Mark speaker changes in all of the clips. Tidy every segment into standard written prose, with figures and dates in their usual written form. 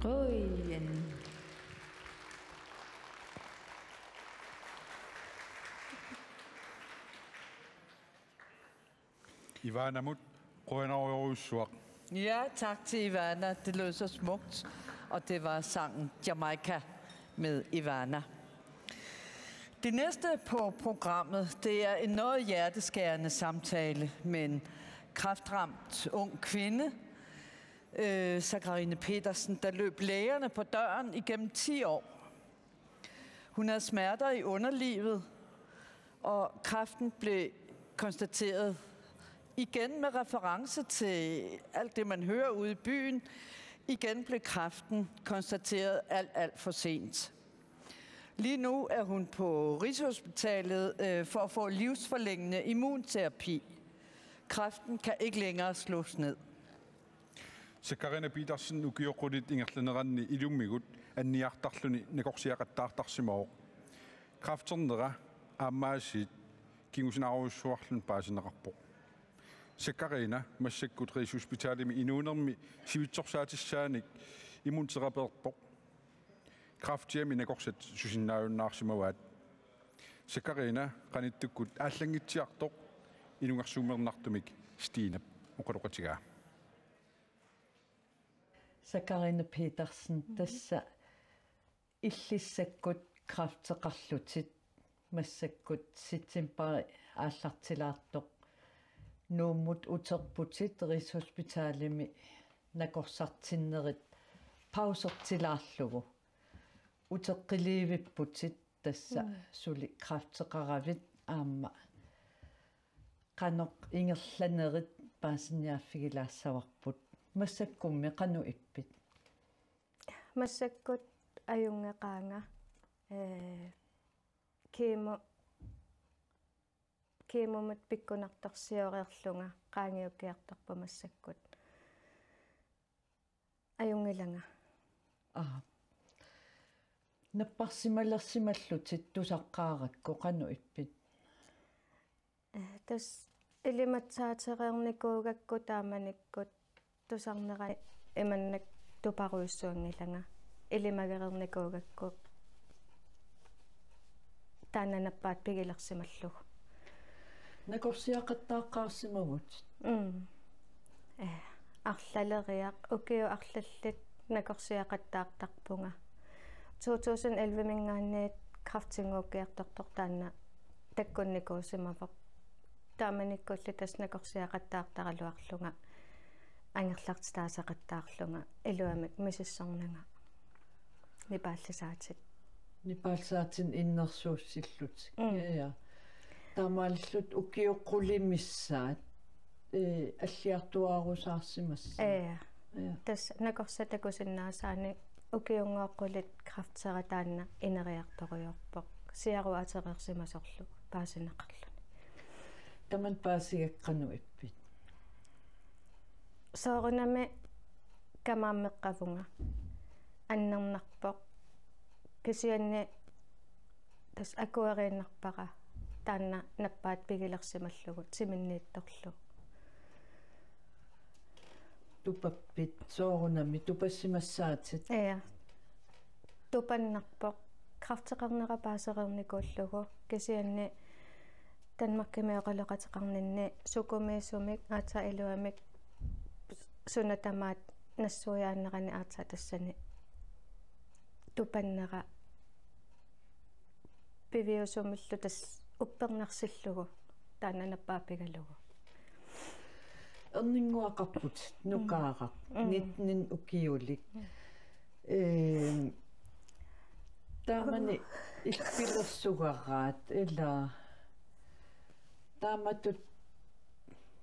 Speaker 1: Qoyen.
Speaker 2: Ivana Mut, Qoenaruussuaq.
Speaker 3: Ja, tak til Ivana. Det lød så smukt. Og det var sangen Jamaica med Ivana. Det næste på programmet, det er en noget hjerteskærende samtale med en kræftramt ung kvinde, Sakarine Petersen, der løb lægerne på døren igennem 10 år. Hun havde smerter i underlivet, og kræften blev konstateret igen med reference til alt det, man hører ude i byen. Igen blev kræften konstateret alt for sent. Lige nu er hun på Rigshospitalet for at få livsforlængende immunterapi. Kræften kan ikke længere slås ned.
Speaker 2: Sakarina Petersen ukiorqulit ingerlaneranni ilummigut anniartarluni nakorsiaqattaartarsimao. Krafternera aammaasiit kingusinaruussuarlun paasineqarpoq. Sakarina massakkut Rigshospitalimi inuunermi sivitsorsaatisaanik immunterapeerpoq. Krafttiami nakorsat susinnaajunnaarsimawaat. Sakarina qanittukkut aallangitsiartoq inungarsuumernartumik Stine uqaloqatigaa.
Speaker 3: Sakarina Petersen, tässä illissakut krafteqarlutit massakkut sitsinpari aallartilaartoq nuummut uterputit Rigshospitalimi nakorsartinnerit pausertilaarlugu uteqqiliivipputit tässä suli krafteqaravit aamma qanoq ingerlanerit paasiniaaffigilaassavarput массаккумми кану иппит
Speaker 4: массаккут аюнгеqaanga кемомат пиккунартарсиореерлунга qaangiukkiartarpa массаккут аюнгиланга
Speaker 3: наппарсималерсималлутит тусаққааракку кану иппит
Speaker 4: тас илиматсаатерерникуугакку тааманиккут тусарнера иманнак тупаруйссуангиланга илимагерерникуугакку таананаппаат пигилерсималлуг
Speaker 3: накорсиақаттааққарсимагут
Speaker 4: арлалериақ укиу арлаллит накорсиақаттаартарпунга 2011 мингаанниит крафтингууккиартортор таанна таккунникуусимавоқ тааманиккулли тас накорсиақаттаартаралуарлунга ангерлартаасақаттаарлунга илуамик мисиссорнага
Speaker 3: нипаалсаатин иннерсууссиллут я таамааллут укиоққулимиссаат аллиартуарусаарсимасса
Speaker 4: тас накорсатакусиннаасаани укиунгоққулит крафтсера таанна инериарторуйорпоқ сиаруатерерсимасорлу паасинеқарлуни
Speaker 3: таман паасигаққану иппит
Speaker 4: соорунами камааммеққавунга аннернарпоқ кисианни тас акуарииннарпара таанна наппаат пигилерсималлугут симинниитторлу
Speaker 3: тупаппит соорунами тупассимассаатит
Speaker 4: тупаннарпоқ крафтеқарнера паасерерникууллугу кисианни танмаккимиоқалеқатеқарнинни сукумиисумик аата илуамик сунатамаат нассуяаннерани аата тассани тупаннера пивиусумиллу тас уппернарсиллугу таананаппаапигалугу
Speaker 3: эрнингуақарпут нукаарaq нитнин укиулик таамани иллпилерсугараат ила тааматут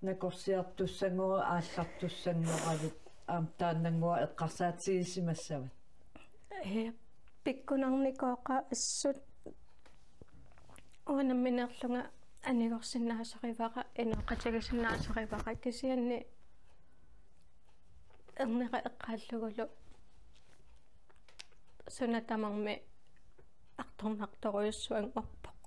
Speaker 3: накорсиартуссангуа ааллартуссангоравит аам тааннангуа эққарсаатигисимассават
Speaker 4: пиккунарникооqa ассут уанамминерлунга анигорсиннаасаривара инеқатагисиннаасаривара кисианни эрнера эққааллугулу сунатамарми арторнарторуйуссуан орпоқ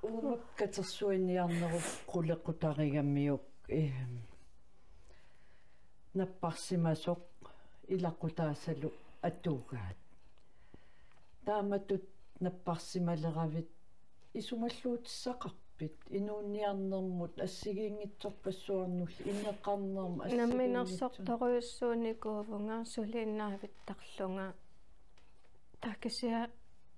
Speaker 3: уумаккатерсуинниарнеруп qulеқутаригаммиук
Speaker 1: наппарсимасоқ илаққутаассалу аттуугаат тааматут наппарсималеравит исумаллуутиссақарпит инуунниарнэрмут ассигиингитсорпассуарнули иннеқарнерм
Speaker 4: намминерсорторуйуссууникуувнга сулииннаавиттарлунга такисиа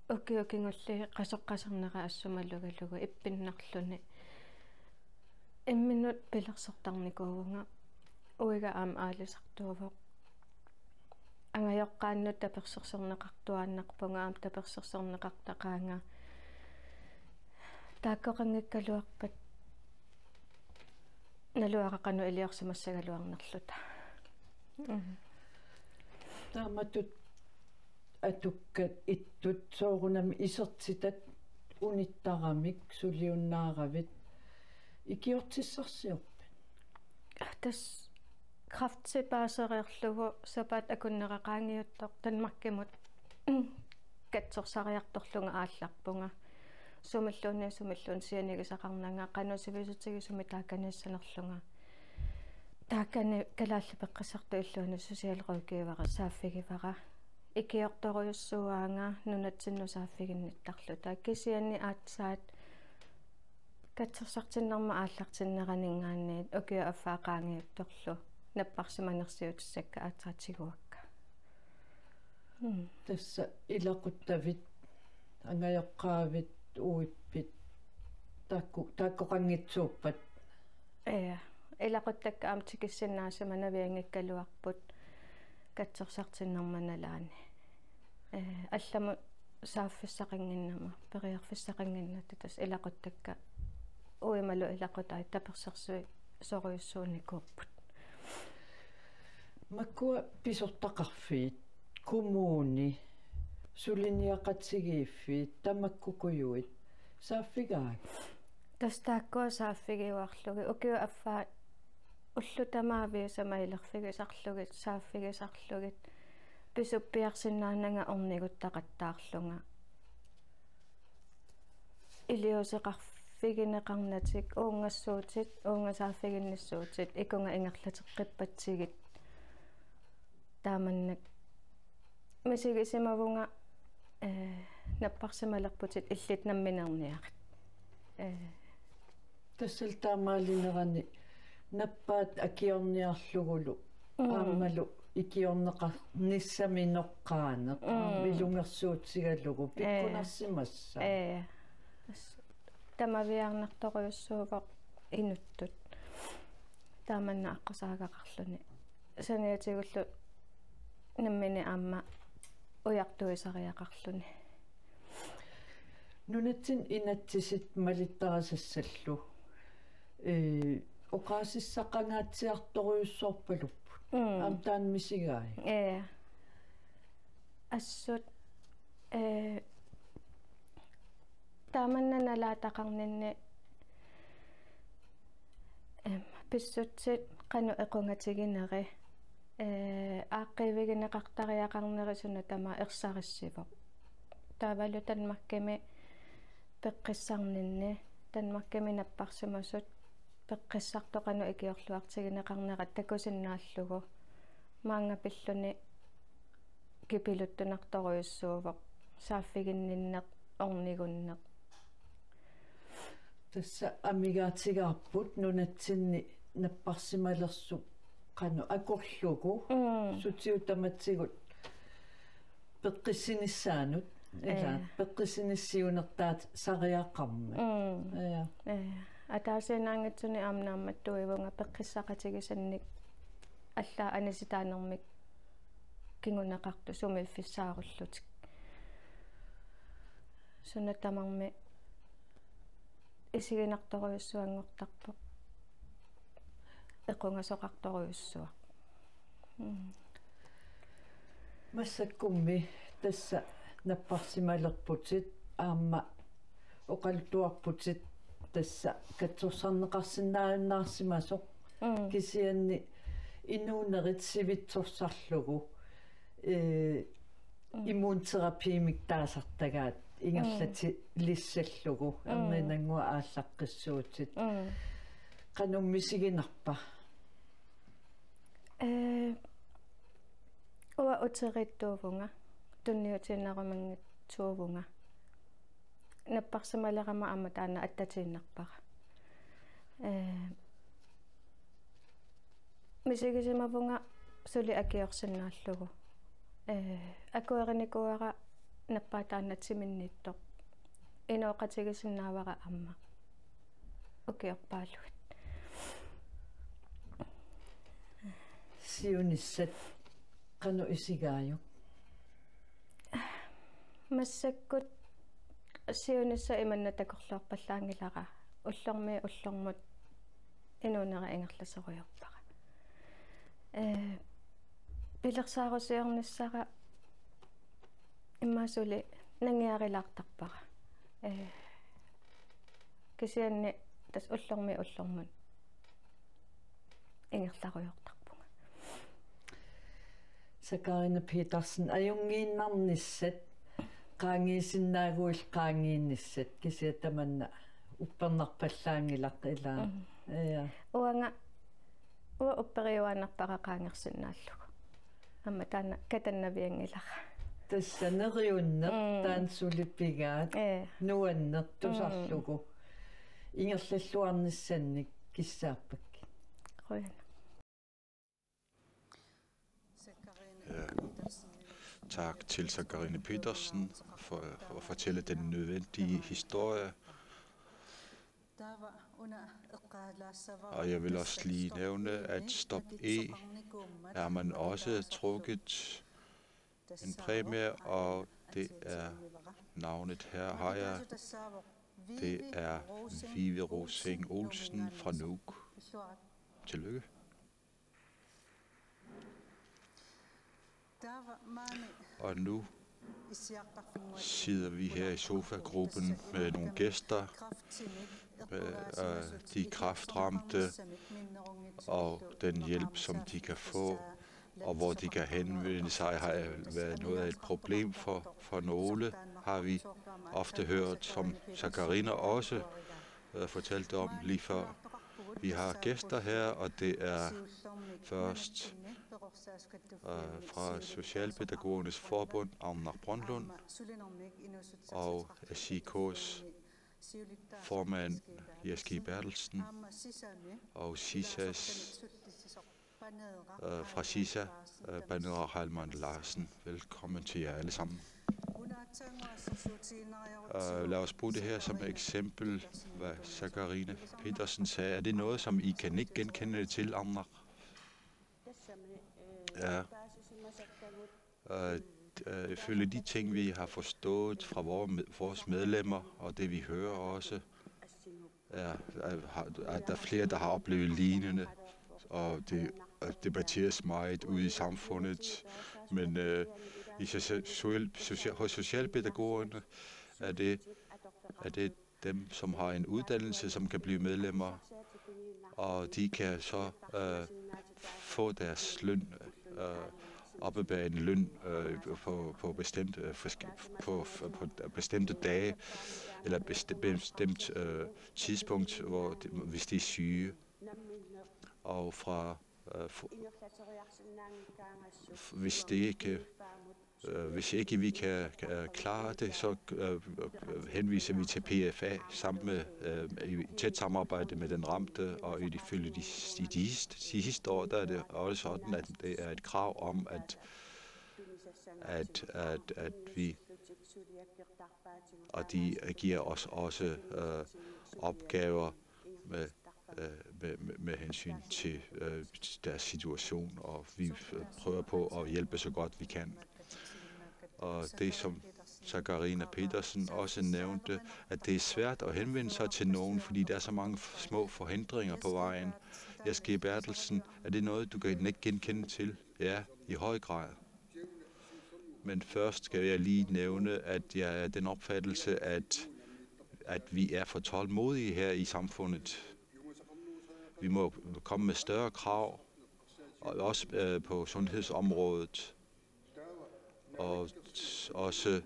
Speaker 4: окиокингулли қасоққасернера ассумалугалугу иппиннарлуни имминут пилерсортарникуувнга уига аам аалисартуувоқ ангайоққааннут таперсерсернеқартуааннарпунга аам таперсерсернеқартақаанга тааккоқангиккалуарпат налуақақану илиорсимассагалуарнерлута
Speaker 1: тааматут атуккат иттут соорунами исертитат униттарамик сулиуннааравит икиортиссарсиорпа
Speaker 4: тас крафтсепаасериерлугу сапаат акуннеқақаангиуттор танмаркимут катсорсариарторлунга аалларпунга сумиллуун сианигисақарнанга қанусивисутигисуми тааканиссанерлунга таакани калаалли пеққисарту иллуuni сусиалеруукиивара сааффигивара икиорторуйуссуаанга нунатсинну сааффигинниттарлу тааккисианни аатсаат катсерсартиннарма ааллартиннеранингаанниит окиа аффаақаангиутторлу наппарсиманерсиутиссакка аатсаатигуакка
Speaker 1: тасса илақуттавит ангайоққаавит уиппит тааккоқангитсууппат
Speaker 4: илақуттакка аамтикиссиннаасама навиангиккалуарпут катсерсартиннарманалаани алламу сааффиссақангиннама периарфиссақангиннату тас илақуттакка уималу илақутай таперсерсуи соруйуссууникууппут
Speaker 1: маккуа писортақарфиит коммууни сулиниақатсигииффиит тамаккукуйуит сааффигаак
Speaker 4: тастааккуа сааффигиуарлуги укиу аффаа уллутамаави самаилерфигисарлугит сааффигисарлугит писуппиарсиннаанага орнигуттақаттаарлунга илиусеқарфигинеқарнатик уунгассуутит уунгасааффигинниссуутит икунга ингерлатеққиппатсигит тааманнак мисигисимавунга наппарсималерпутит иллит намминерниақат
Speaker 1: тассал таамаалинерани наппаат акиорниарлугулу аамалу икиорнеқар ниссаминоққаанеқ милунгерсуутсигаллугу пиккунарсимасса
Speaker 4: тамавиарнарторуйуссуувоқ инуттут тааманна аққусаагақарлуни саниатигуллу наммини аама уяртуисариақарлуни
Speaker 1: нунатсин инатсисит малиттарасассаллу оқаасиссаққангаатсиарторуйуссоорпалуппут амтаан мисигаи
Speaker 4: ассут тааманнаналаатақарнинни писсутсит қану эқунгатигинери ааққивигинеқартариақарнерисуна тама ерсариссивоқ таавалу танмакками пеққиссарнинни танмакками наппарсимасут пеққиссартоқану икиорлуартигинеқарнерат такусиннааллугу маангапиллуни кипилуттунарторуйуссуувоқ сааффигинниннеқ орнигуннеқ
Speaker 1: тасса амигаатигаарпут нунатсинни наппарсималерсу qanu akorlugu sutiutamatsigut peqqissinnissaanut ila peqqissinissiunertaat sariaqqarma ja
Speaker 4: атаасинаангатсуни аамнаамматтуивунга пеққиссақатигисанник аллаа аниситаанермик кингунеқарту сумиффиссааруллутик сунатамарми исигинарторуйуссуангортарпо эқунгасоқарторуйуссуа
Speaker 1: массаккумми тасса наппарсималерпутит аама оқалтуарпутит тасса катсорсарнеқарсинааннаарсимасоқ кисианни инуунерит сивитсорсарлугу иммунтерапиимик таасартагаат ингерлати лиссаллугу эрнинангуа ааллаққиссуутит qanummisigинарпа
Speaker 4: Ua uterittuuvunga tunniutiinnarumanngit tuuvunga napparsamalерама amma taana attatiinnerpara мисигисимавунга сули акиорсиннааллугу акуеринникуара наппаатааннатсиминниттоқ инооқатигисиннаавара амма окиорпаалугит
Speaker 1: сиуниссат кану исигааю
Speaker 4: массаккут сиунисса иманна такорлуарпаллаангилара уллормут инуунера ингерласоруйорпара пилерсаарусиорниссара иммаасули нангиарилаартарпара кисианни тас уллормут ингерларуйортарпунга
Speaker 1: Sakarina Petersen ajungiinnarnissat qaangiisinnaaguil qaangiinnissat kisiatamanna uppernerpallaangilaq ilaa ja
Speaker 4: уанга уа уппериуааннарпара qaangersinnaallugu амма таана катаннавиангилара
Speaker 1: тассанериуннер таансулиппигаат нуаннер тусарлугу ингерллуарниссанник киссааппакки
Speaker 4: қояна
Speaker 5: Tak til Sakarina Petersen for at fortælle den nødvendige historie. Og jeg vil også lige nævne, at Stop E er man også trukket en præmie, og det er navnet her har jeg. Det er Vive Rosing Olsen fra Nuuk. Tillykke. Og nu sidder vi her i sofagruppen med nogle gæster, de kræftramte og den hjælp, som de kan få, og hvor de kan henvende sig, har været noget af et problem for nogle, har vi ofte hørt, som Sakarina også fortalte om lige før. Vi har gæster her, og det er først fra Socialpædagogernes Forbund, Anna Brøndlund, og SIK's formand, Jeski Bertelsen, og SISA's fra SISA, Banera Halman Larsen. Velkommen til jer alle sammen. Lad os bruge det her som eksempel, hvad Sakarina Petersen sagde. Er det noget, som I kan ikke genkende til, Anna? Ja. Ifølge de ting, vi har forstået fra vores medlemmer, og det vi hører også, er, at der er flere, der har oplevet lignende, og det debatteres meget ude i samfundet. Men hos socialpædagogerne er det dem, som har en uddannelse, som kan blive medlemmer, og de kan så få deres løn, oppebære en løn på bestemte dage, eller bestemt tidspunkt, hvis de er syge. Og hvis ikke vi kan klare det, så henviser vi til PFA sammen med i tæt samarbejde med den ramte, og ifølge de sidste år, der er det også sådan, at det er et krav om, at vi, og de giver os også opgaver med hensyn til deres situation, og vi prøver på at hjælpe så godt vi kan. Og det, som Sakarina Petersen også nævnte, at det er svært at henvende sig til nogen, fordi der er så mange små forhindringer på vejen. Jeski Bertelsen, er det noget, du kan ikke genkende til? Ja, i høj grad. Men først skal jeg lige nævne, at jeg er den opfattelse, at vi er for tålmodige her i samfundet. Vi må komme med større krav, og også på sundhedsområdet. Og også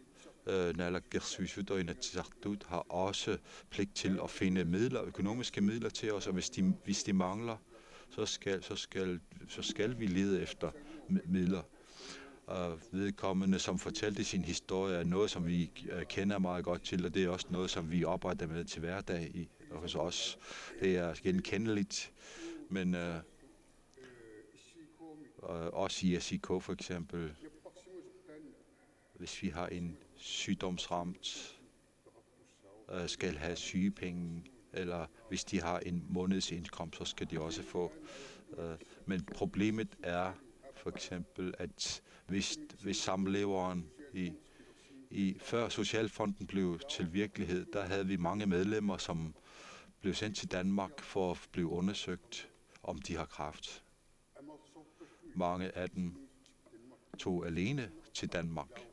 Speaker 5: Naalakkersuisut og Inatsisartut har også pligt til at finde økonomiske midler til os, og hvis de mangler, så skal vi lede efter midler. Og vedkommende, som fortalte sin historie, er noget, som vi kender meget godt til, og det er også noget, som vi arbejder med til hverdag hos os. Det er genkendeligt, men også i SIK for eksempel, hvis vi har en sygdomsramt, skal have sygepenge, eller hvis de har en månedsindkomst, så skal de også få. Men problemet er for eksempel, at hvis samleveren før Socialfonden blev til virkelighed, der havde vi mange medlemmer, som blev sendt til Danmark for at blive undersøgt, om de har kræft. Mange af dem tog alene til Danmark,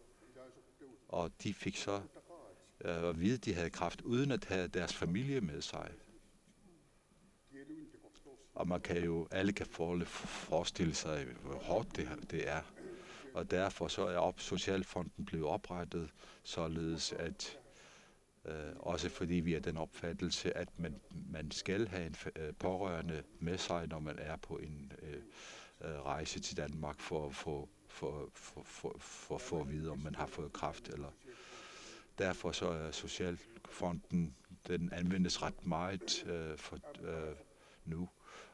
Speaker 5: og de fik så at vide, at de havde kræft, uden at have deres familie med sig. Og alle kan forestille sig, hvor hårdt det er. Og derfor så er Socialfonden blevet oprettet, således at også fordi vi er den opfattelse, at man skal have en pårørende med sig, når man er på en rejse til Danmark for at vide, om man har fået kræft. Eller. Derfor så er Socialfonden, den anvendes ret meget nu,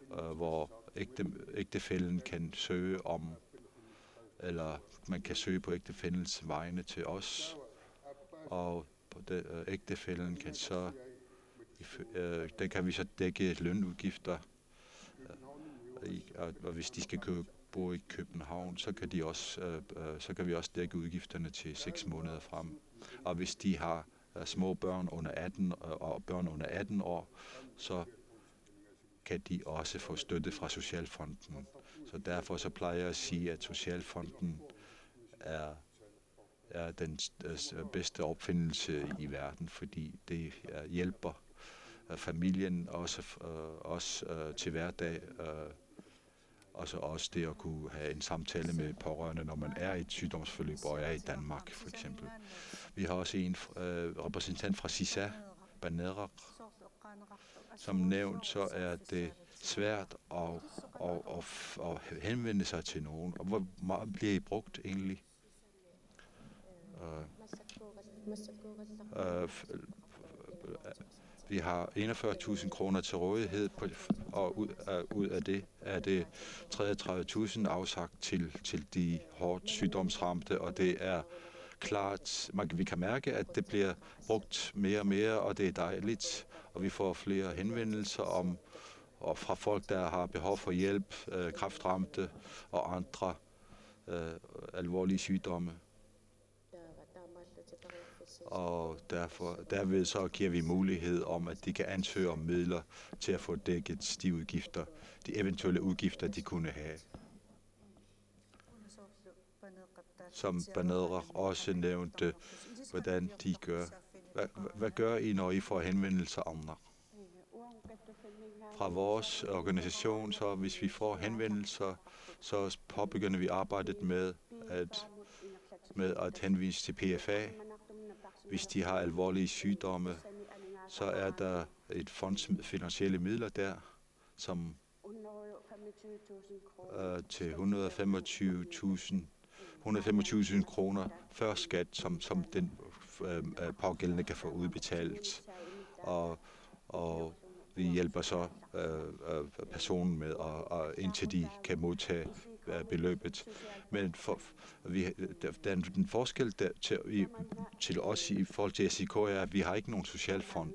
Speaker 5: hvor ægtefællen kan søge om, eller man kan søge på ægtefællens vegne til os, og ægtefællen kan så, der kan vi så dække lønudgifter, og hvis de skal bo i København, så kan vi også dække udgifterne til 6 måneder frem. Og hvis de har små børn under 18 og børn under 18 år, så kan de også få støtte fra Socialfonden. Så derfor så plejer jeg at sige, at Socialfonden er den bedste opfindelse i verden, fordi det hjælper familien også til hverdag, og så også det at kunne have en samtale med pårørende, når man er i et sygdomsforløb og er i Danmark, for eksempel. Vi har også en repræsentant fra SISA, Banerak. Som nævnt, så er det svært at henvende sig til nogen. Og hvor meget bliver I brugt egentlig? Vi har 41.000 kroner til rådighed, og ud af det er det 33.000 afsagt til de hårdt sygdomsramte, og det er klart, vi kan mærke, at det bliver brugt mere og mere, og det er dejligt, og vi får flere henvendelser og fra folk, der har behov for hjælp, kræftramte og andre alvorlige sygdomme. Og derved så giver vi mulighed om, at de kan ansøge om midler til at få dækket de eventuelle udgifter, de kunne have. Som Banerak også nævnte, hvordan de gør. Hvad gør I, når I får henvendelser andre? Fra vores organisation, så hvis vi får henvendelser, så påbegynder vi arbejdet med at henvise til PFA. Hvis de har alvorlige sygdomme, så er der et fonds finansielle midler der, som til 125.000 kroner før skat, som den pågældende kan få udbetalt. Og vi hjælper så personen med, indtil de kan modtage beløbet. Men den forskel til os i forhold til SIK er, at vi har ikke nogen socialfond.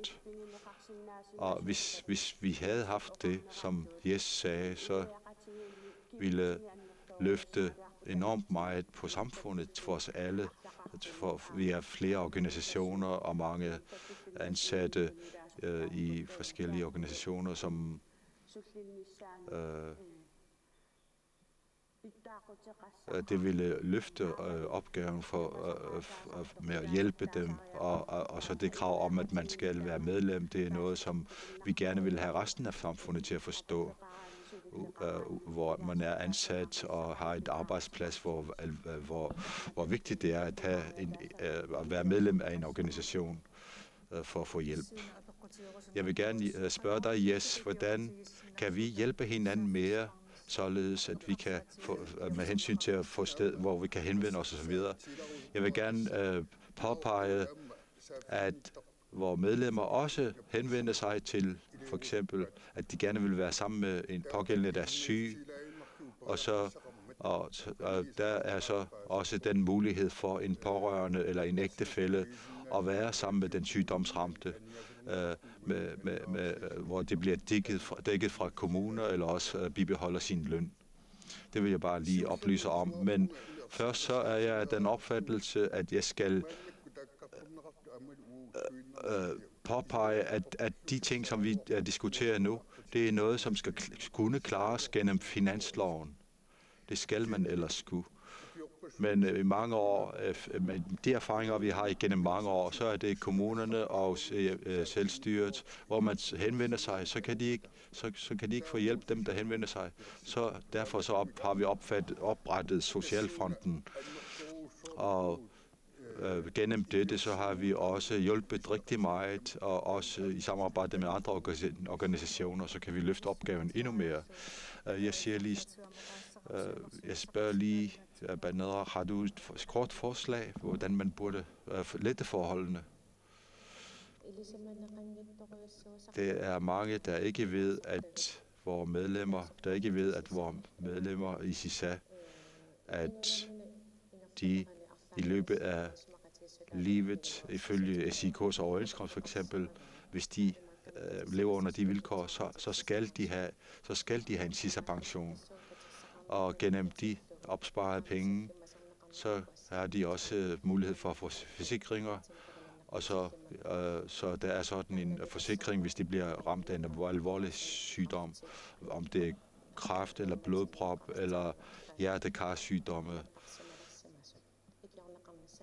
Speaker 5: Og hvis vi havde haft det, som Jes sagde, så ville løfte enormt meget på samfundet for os alle. Vi har flere organisationer og mange ansatte i forskellige organisationer, som det ville løfte opgaven med at hjælpe dem, og så det krav om, at man skal være medlem, det er noget, som vi gerne vil have resten af samfundet til at forstå, hvor man er ansat og har et arbejdsplads, hvor vigtigt det er at være medlem af en organisation for at få hjælp. Jeg vil gerne spørge dig, Jes, hvordan kan vi hjælpe hinanden mere, således at vi kan få, med hensyn til at få sted, hvor vi kan henvende os osv. Jeg vil gerne påpege, at hvor medlemmer også henvender sig til for eksempel, at de gerne vil være sammen med en pågældende, der er syg, og der er så også den mulighed for en pårørende eller en ægtefælle at være sammen med den sygdomsramte, hvor det bliver dækket fra kommuner eller også bibeholder sin løn. Det vil jeg bare lige oplyse om. Men først så er jeg af den opfattelse, at jeg skal påpege, at de ting, som vi diskuterer nu, det er noget, som skal kunne klares gennem finansloven. Det skal man ellers skulle. Men i mange år, med de erfaringer, vi har igennem mange år, så er det kommunerne og selvstyret, hvor man henvender sig, så kan de ikke få hjælp, dem der henvender sig. Så derfor så har vi oprettet Socialfonden, og gennem dette så har vi også hjulpet rigtig meget, og også i samarbejde med andre organisationer, så kan vi løfte opgaven endnu mere. Jeg spørger lige, Banedra, har du et kort forslag, hvordan man burde lette forholdene? Det er mange, der ikke ved, at vores medlemmer i CISA, at de i løbet af livet, ifølge SIK's overenskomst for eksempel, hvis de lever under de vilkår, så skal de have en CISA-pension. Og gennem de opsparede penge, så har de også mulighed for at få forsikringer. Og så der er sådan en forsikring, hvis de bliver ramt af en alvorlig sygdom, om det er kræft eller blodprop eller hjertekarsygdomme.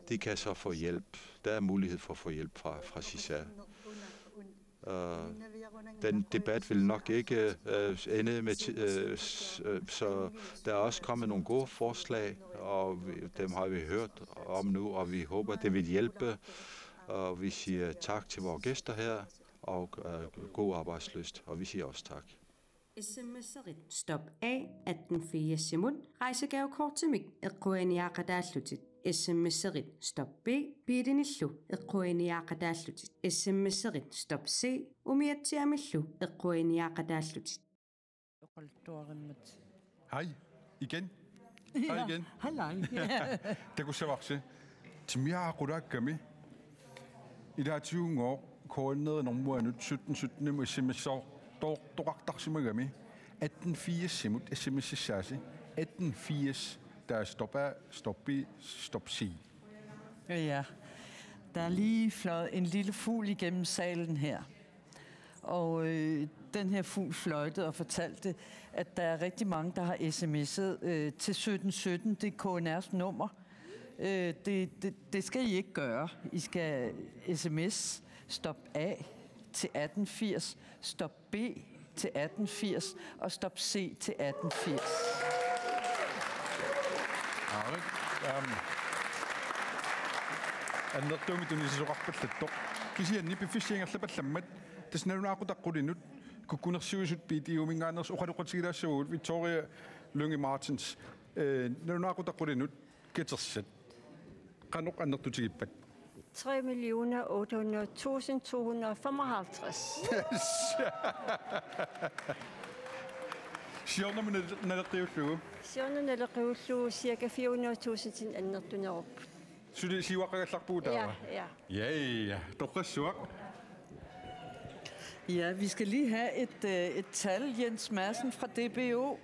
Speaker 5: De kan så få hjælp. Der er mulighed for at få hjælp fra CISA. Den debat vil nok ikke ende med, så der er også kommet nogle gode forslag, og dem har vi hørt om nu, og vi håber, det vil hjælpe. Og vi siger tak til vores gæster her, og god arbejdslyst, og vi siger også tak.
Speaker 6: Stop A 18 Simon rejsegavekort til mig eqquaniaqadaallutit SMS-erit stop B biidinillu eqquaniaqadaallutit SMS-erit stop C umiatsiamillu eqquaniaqadaallutit.
Speaker 2: Hej igen. Hej igen.
Speaker 3: Halløj.
Speaker 2: Det kunne så vokse. Timia Rudakami. I der 20 år, kornet nogle måneder 17 med SMS-er. Toraqtarsimagami 1880 simut SMS-sasi 1880 der stop A, stop B, stop C.
Speaker 3: Ja, der er lige fløjet en lille fugl igennem salen her. Og den her fugl fløjtede og fortalte, at der er rigtig mange, der har sms'et til 1717. Det er KNR's nummer. Det skal I ikke gøre. I skal sms stop A til 1880, stop B til 1880 og stop C til 1880.
Speaker 2: Annartuumitunisisuqarpallattoq kisianni piffissiingerlapallammat tasnalunaaqutaqqulinut kukkunersiuisut piitiumingaaners uqaluqatigilaassugut Victoria Lunge Martins nalunaaqutaqqulinut kitersat qanoq annartutigippat
Speaker 7: 3.800.255.
Speaker 2: Siornermun naleqiullugu
Speaker 7: Siornernaleqiullugu cirka 400.000 til annertunerup.
Speaker 2: Suli siwaqagallarpuu taava. Ja, toqqassuaq.
Speaker 3: Ja, vi skal lige have et tal, Jens Madsen fra DBO.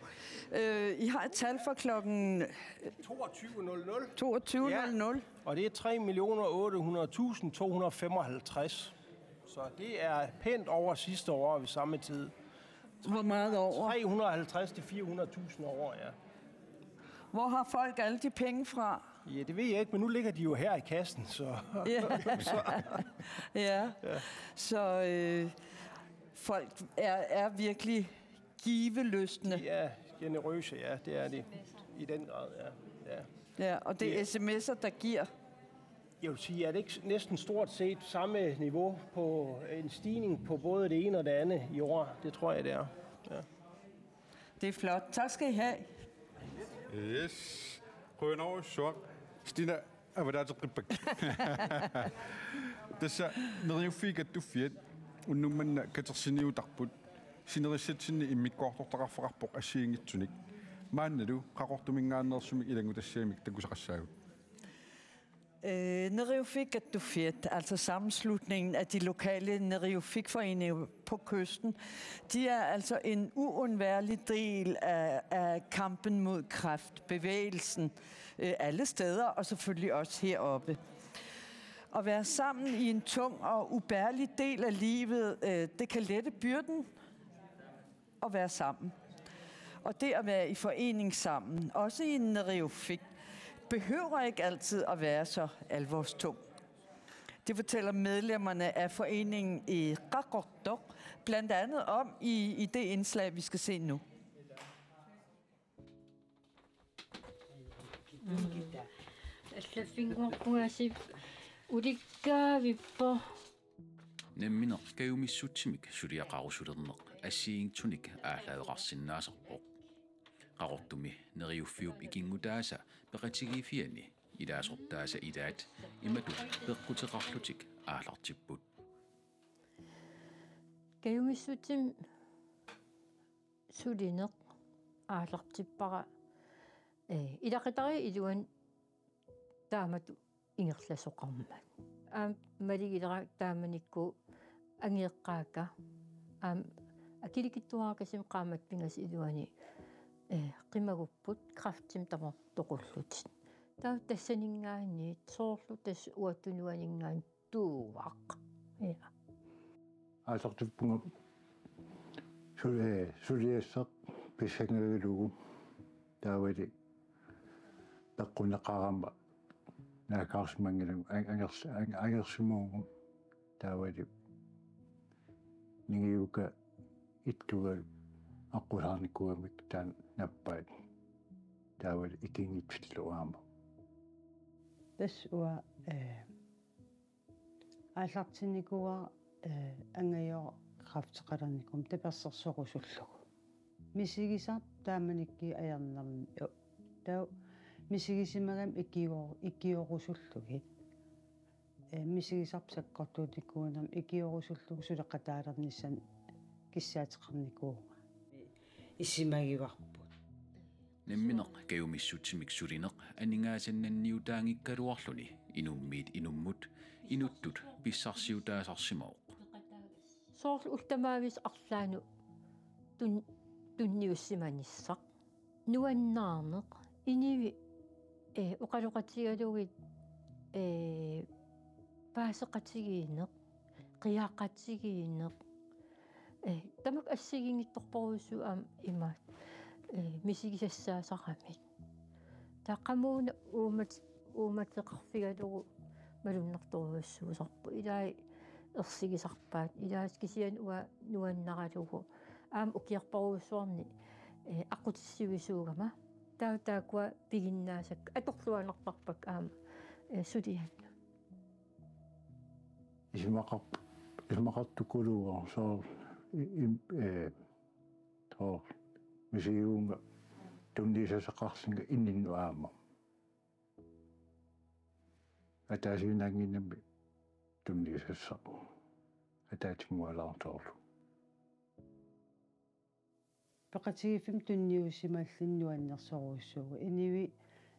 Speaker 3: I har et tal for klokken
Speaker 8: 22.00.
Speaker 3: 22.00.
Speaker 8: Ja, og det er 3.800.255. Så det er pænt over sidste år ved samme tid.
Speaker 3: Hvor meget over?
Speaker 8: 350 til 400.000 over, ja.
Speaker 3: Hvor har folk alle de penge fra?
Speaker 8: Ja, det ved jeg ikke, men nu ligger de jo her i kassen, så...
Speaker 3: Ja. Så folk er virkelig givelystne.
Speaker 8: De er generøse, ja, det er det. I den grad, ja.
Speaker 3: Ja, og det er sms'er, der giver...
Speaker 8: Jeg vil sige, at det ikke næsten stort set samme niveau på en stigning på både det ene og det andet i år. Det tror jeg, det er. Ja.
Speaker 3: Det er flot. Tak skal I have.
Speaker 2: Yes. Rønner så. Stina, hvad der er til ribak? Det så når jeg fik at du fjer, og nu man kan tage sin udarbejde. Sin reset sin i mit kort der fra på at se inget tunik. Man du har du min andre som i den udse mig det kunne så sige.
Speaker 3: Neriufik at du fjet, altså sammenslutningen af de lokale Neriufik-foreninger på kysten, de er altså en uundværlig del af kampen mod kræft, bevægelsen alle steder, og selvfølgelig også heroppe. At være sammen i en tung og ubærlig del af livet, det kan lette byrden at være sammen. Og det at være i forening sammen, også i en Neriufik, behøver ikke altid at være så alvorstung. Det fortæller medlemmerne af foreningen i Qaqortoq blandt andet om i det indslag, vi skal se nu.
Speaker 9: Nemminer kayumissutsimik suriaqarusulerneq assiingtunik ааllaeqarsinnaasarpoq qarortumi neriuffiup ikingutaasa peqatigiifiani ilaasortaasa ilaat imatut peqqutiqarlutik aallartipput
Speaker 10: kayumissutsim sulineq aallartippara ilaqitari iluan taamatu ingerlasoqarmat maligilera taamanikku angieqqaaka akilikittuaakasim qaamatpingas iluani qimagupput kraftim tamartoqullut taa tassaningaani soorlu tas uattunuaningaan tuuvaq ja
Speaker 11: aallartuppunga suliassaq pissangagalugu taawali taqqunaqarama naakaarsimangilam angersimuugu taawali ningiuka ittugal aqusaarnikuamik taan nappaat taawali ikingitsilluaama
Speaker 12: tas ua aallartinikuа ангайо крафтеқалерникум таперсерсоқусуллугу мисигисар тааманикки аярнарми таа мисигисимагам иккиорусуллуги мисигисарп саккортуутиккуунам иккиорусуллугу сулеққатаалернissan киссаатеқарникууга иссимагиварпут
Speaker 9: немминеқ каюмиссутсимик сулинеқ анингаасаннанниутаангиккалуарлуни инуммиит инуммут инуттут писсарсиутаасарсимаоқ
Speaker 10: соорл ултамаавис арлаану тунниуссиманиссақ нуаннаарнеқ иниви уқалоқатигалугит паасеқатигиинеқ қиаақатигиинеқ тамак ассигингитторпорусу аам имаат мисигисассаасарамит тақамууна ууматеқарфигалугу малуннэрторуассуусарпу илаи ерсигисарпаат илаас кисиан уа нуаннаралугу аам укиарпоруссуарни аққутиссивисуугама таакуа пигиннаасак аторлуанерпарпак аама сулианна
Speaker 11: исмақартукулуа соо тоо мисиуунга туннисасақарсинга инниннуаама атаасиунангиннами туннисассақ атаатингуалаартоорлу
Speaker 12: пеқатигиффим тунниуссималлиннуаннерсоруссуугу иниви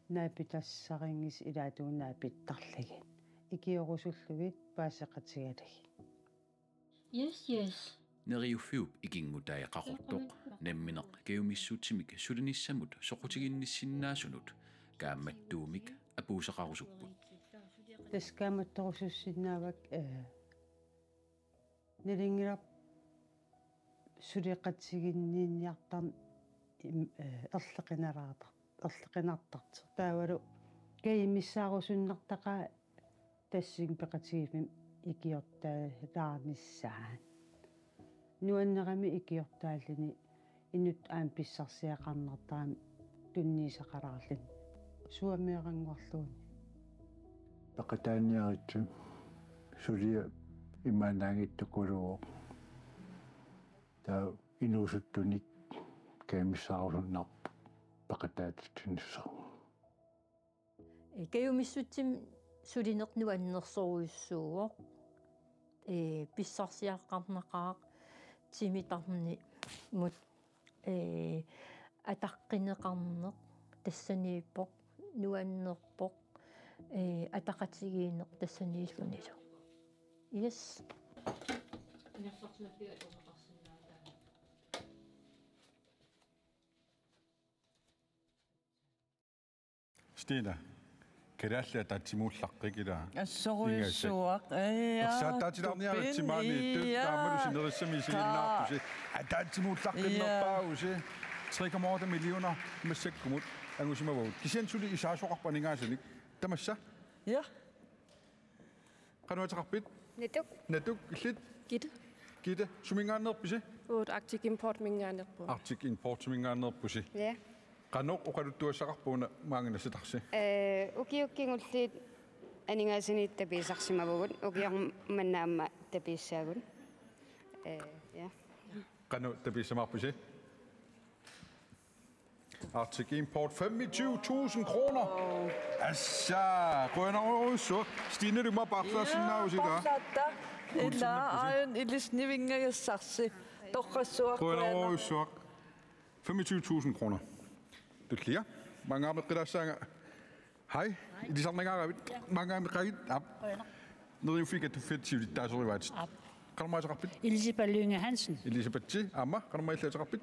Speaker 12: наапитассарингис илаатууннаапиттарлаги икиорусуллугит паасеқатигалаги
Speaker 10: yes
Speaker 9: Neriuffiup ikingutaaqaqortoq nemmineq kayumissutsimik sulinissamut soqutiginnissinaasunut kaammattuumik apuusaqarusupput
Speaker 12: таскааматтарусуссиннаавак нилингилап сулиқатсигинниинниартар ерлеқинартарт таавалу каимиссаарусуннартаqa тассиг пеқатигифим икиортаа лаарниссаан нуаннерами икиортааллини инут аам писсарсиақарнартаам тунниисақалаарлин суамиарангуарлууни
Speaker 11: пеқатааниаритсу сулия имаанаангиттукулуо таа инуусуттуник kaamissaarusunnar paqataatitsinissaq
Speaker 10: Geomissuttim sulinernuannersoruissuuoq pissarsiaqqarnaqaaq timitarni mut атаққинеқарнеқ тассанииппоқ нуаннерпоқ атақатигиинеқ тассанииллунилу yes
Speaker 2: Stina keralla taatsimуулlarqikila
Speaker 3: ассоруйссуақ
Speaker 2: саатаатиларниаратсимаами таамалусинерissami сигиннаарпуси атаатсимууллаққиннерпаагуси 3,8 millioner массаккумут ангусимавут кисиансули исаасоқарпанигаасаник тамасса
Speaker 3: я
Speaker 2: кануатеқарпит
Speaker 13: натук
Speaker 2: иллит
Speaker 13: Gitte
Speaker 2: сумингааннерписи
Speaker 13: уут Arctic Import мингаанерпу
Speaker 2: Arctic Import сумингааннерпуси
Speaker 13: ja
Speaker 2: qannoq uqaluttuassaqarpuuna maanginasitaqsi
Speaker 13: ukiukkingullит анигаасинит таписарсимавгут укиарманнаама таписсаагут ja
Speaker 2: qannu tapissamаарpusi Arctic Import 25.000 kroner. Assa, qønaruussu. Stine du må barlasinnausida.
Speaker 3: Illa ayn ilisnivingajassarsi. Toqqassuaq
Speaker 2: qønaruussu. 25.000 kroner. Du klier. Mange af qidassanga. Hej. I de samme gange mange af qait. Når du fik at du fedt til der så rivat. Kan du mig rapid?
Speaker 14: Elisabeth Lynge Hansen.
Speaker 2: Elisabeth Amma, kan du mig lidt rapid?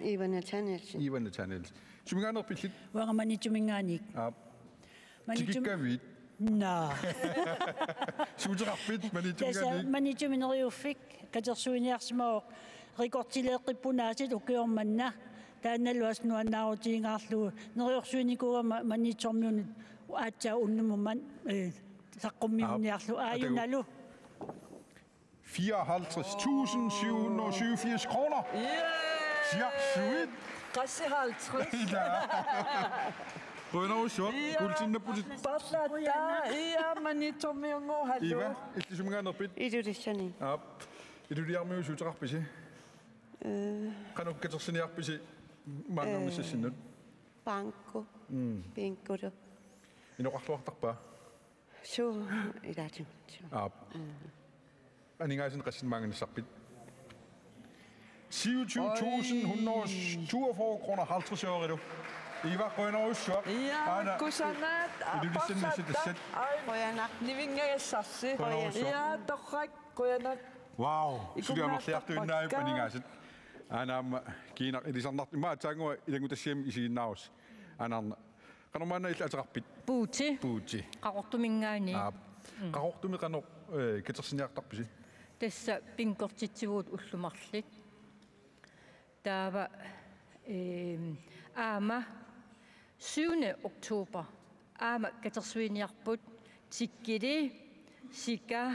Speaker 12: Ivan Nathanielsen.
Speaker 2: Ivan Nathanielsen. Sumingano pitlit.
Speaker 14: Hvor man ikke minganik.
Speaker 2: Ja. Tikikavid.
Speaker 14: Nå.
Speaker 2: Sudrapid, man ikke minganik.
Speaker 14: Man ikke minganik fik. Katersuiner små. Rigortilerripunasit ukiormanna. Taanalwas nuannaarutiingaarlu. Neriorsuinikuga man ikke tormiun aatsa unnumman saqqummiunniarlu aayunalu.
Speaker 2: 54.787 kroner. Ja, sweet.
Speaker 3: Qassi 50.
Speaker 2: Qønaruussu. Kultinna putit.
Speaker 3: Parlatta ia manitormiungu hallu.
Speaker 2: Iva, illisumingaanerpit.
Speaker 12: Idulissani.
Speaker 2: Ja. Iduliarmiusuuterarpisi. Qanu katersiniarpisi maangernissassinnut.
Speaker 12: Banko. Binkodo.
Speaker 2: Inoqarluartarpaa.
Speaker 12: Su ilaatim.
Speaker 2: Ja. Aningaisen qassin maangernisarpit. 27.142 kroner 50 øre du. Iva Qønaruussu.
Speaker 3: Ja, kusanat. Qoyanak. Nivingajassarsi. Ja, torrak qoyanak.
Speaker 2: Wow. Suliamerliartuinnaaju aningaisen. Anaam kiina ilisarnart ima taangua ilangutassiam isiginnaarus. Anarna. Qanormaana illaterarpit.
Speaker 10: Puuti.
Speaker 2: Qaqortumingaani. Qaqortumi qanor katersiniartarpisi.
Speaker 10: Tässä pinkortitsivuut ullumarlit. Taava aama 7. oktober. Aama katersuiniarput tikkili Sika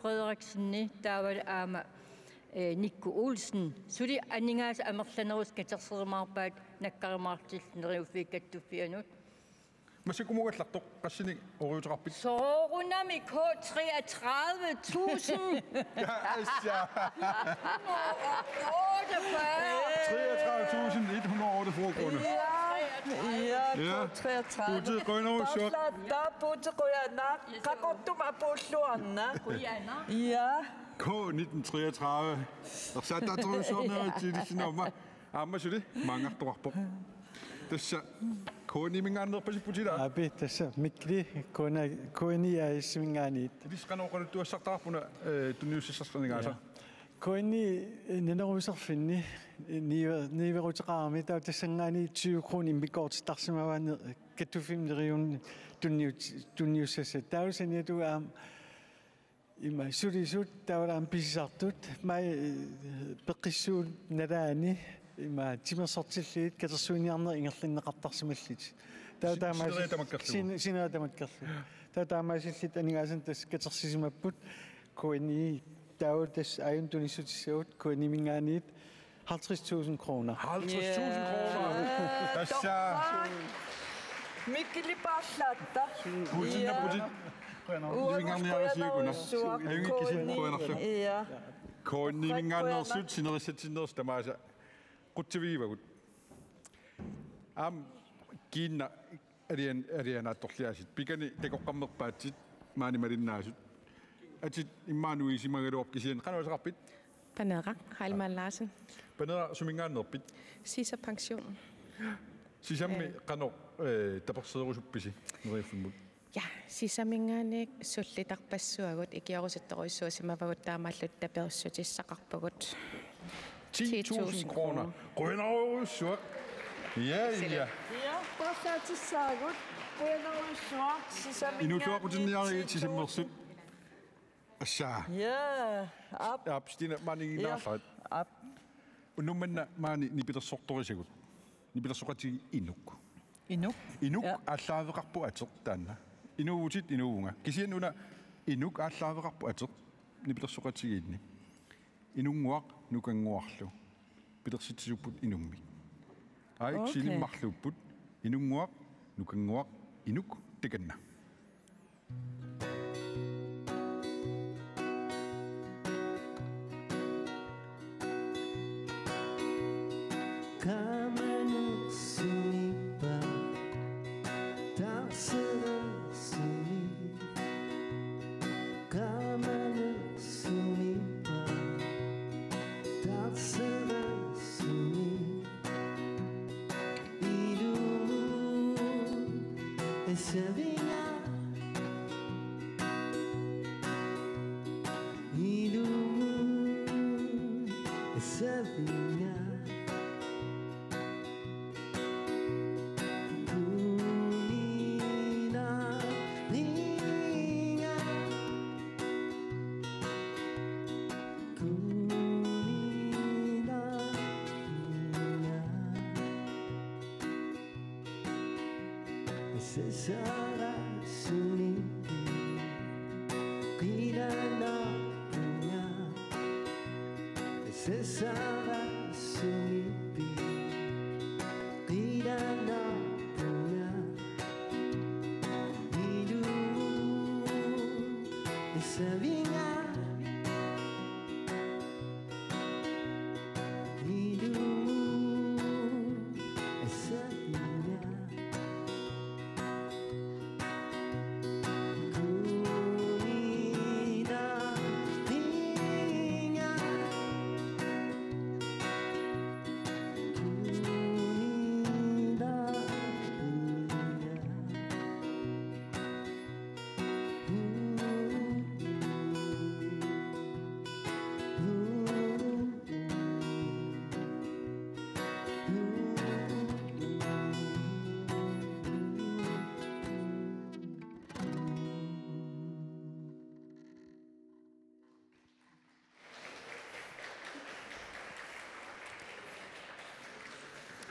Speaker 10: Frederiksenni taava aama Nikku Olsen. Suli aningaas amerlanerus katerserimaarpaat nakkarimaartillneriufiikkattufianut.
Speaker 2: Massikumugallartoq qassinik oriuterarpit.
Speaker 10: Sorunami K 33.000.
Speaker 2: Ja, altså. 33.148 kroner.
Speaker 3: Ja, 33.
Speaker 2: Puti Qønaruussu.
Speaker 3: Parlatta puti qoyanak. Qaqortum apulluarna. Ja.
Speaker 2: K 1933. Saataatruussuornera tilissinoma. Amma suli mangartorarpoq. Tässä koonimingaannerpasi putila.
Speaker 15: Abi tässä mikli kooni aismingaanit.
Speaker 2: Visqanoqaluttuassartarpuna tunniussissarnernigaasa.
Speaker 15: Kooni neneruusarfinni niiveruteqaarmi taa tassangaani 20 kroon imbikoortitarsimavaani kattufimneriun tunniussassa tausaniatu ima sulisut taavalaan pisisartut mai peqissuut nalaani ima timersortilliit katersuiniarner ingerlinneqartarsimallit sineraatamakkerlu taamasillit aningaasan tas katersisimapput koini tautas ajuntunissutissauut koinimingaaniit 50.000 kroner.
Speaker 2: 50.000 kroner. Tässä.
Speaker 3: Mikkeli parlatta.
Speaker 2: Kultinna putit. Nivingaarniarasiakuna. Ayungikkisin qoyanarlu. Koinimingaannersut sinerissatinnerstamasa. Quttiviivagут. Kiinna ariana torliasit. Pikani tekoqqammerpaatsit maani malinnaasut. Atit immanuisimageluop kisien qanausaqarpit.
Speaker 16: Panera, Heilmann Larsen.
Speaker 2: Panera sumingaannerpit.
Speaker 16: Sisa pension.
Speaker 2: Sisammi qano tapersiderusuppisi neriiffumut.
Speaker 16: Ja, sisamingaani sullitarpassuagut ikiorusittoruissuusimavagut taamaallut taperussutissaqarpagut.
Speaker 2: 10.000 kroner. Qunarussuaq. Ja.
Speaker 3: Ja, passaatisaagut. Qunarussuaq sisamingaani.
Speaker 2: Inutuaqutiniari tisimmersut. Assaa.
Speaker 3: Ja, ap.
Speaker 2: Apstina maaniginaarsat.
Speaker 3: Ap.
Speaker 2: Unummanna maani nipilersortorisagut. Nipilersoqatigi inuk.
Speaker 3: Inuk
Speaker 2: aalлааveqarpu ateq taanna. Inuutit inuunga. Kisianuna inuk aalлааveqarpu ateq nipilersoqatigiinni. Inunguaq nukanguarlu. Pilersitsisupput inummi. Ai silimmarluupput inunguaq nukanguaq inuk tekanna.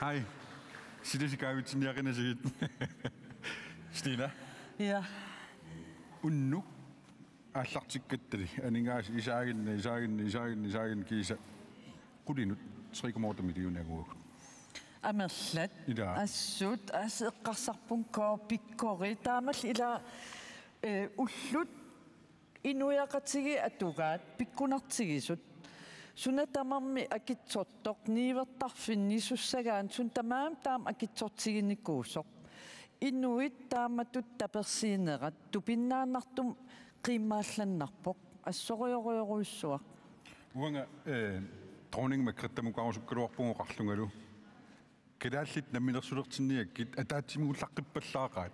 Speaker 2: Hej. Sidesigaavitsiniaqinasigit. Stina.
Speaker 3: Ja.
Speaker 2: Unnu аллартиккаттали анингаас исаагин киса qudinut 3,8 millioner
Speaker 3: Amerlat assut aseqqarsarpun koopikori taamal ila ullut inuiaqatigi atugaat pikkunartigisut sunatamammi akitsortoq niivertarfinnisussagaan sun tamaam taam akitsortiginnikkuusoq inuit taamatut tapersiinerat tupinnaannartum qiimmaallannarpoq assorioriorussuaq
Speaker 2: uanga dronning Margrethe-Mugaarusukkaluarpungoqarlungalu kedaallit namminersulertinniakkit ataatsimugullarqippallaaqaat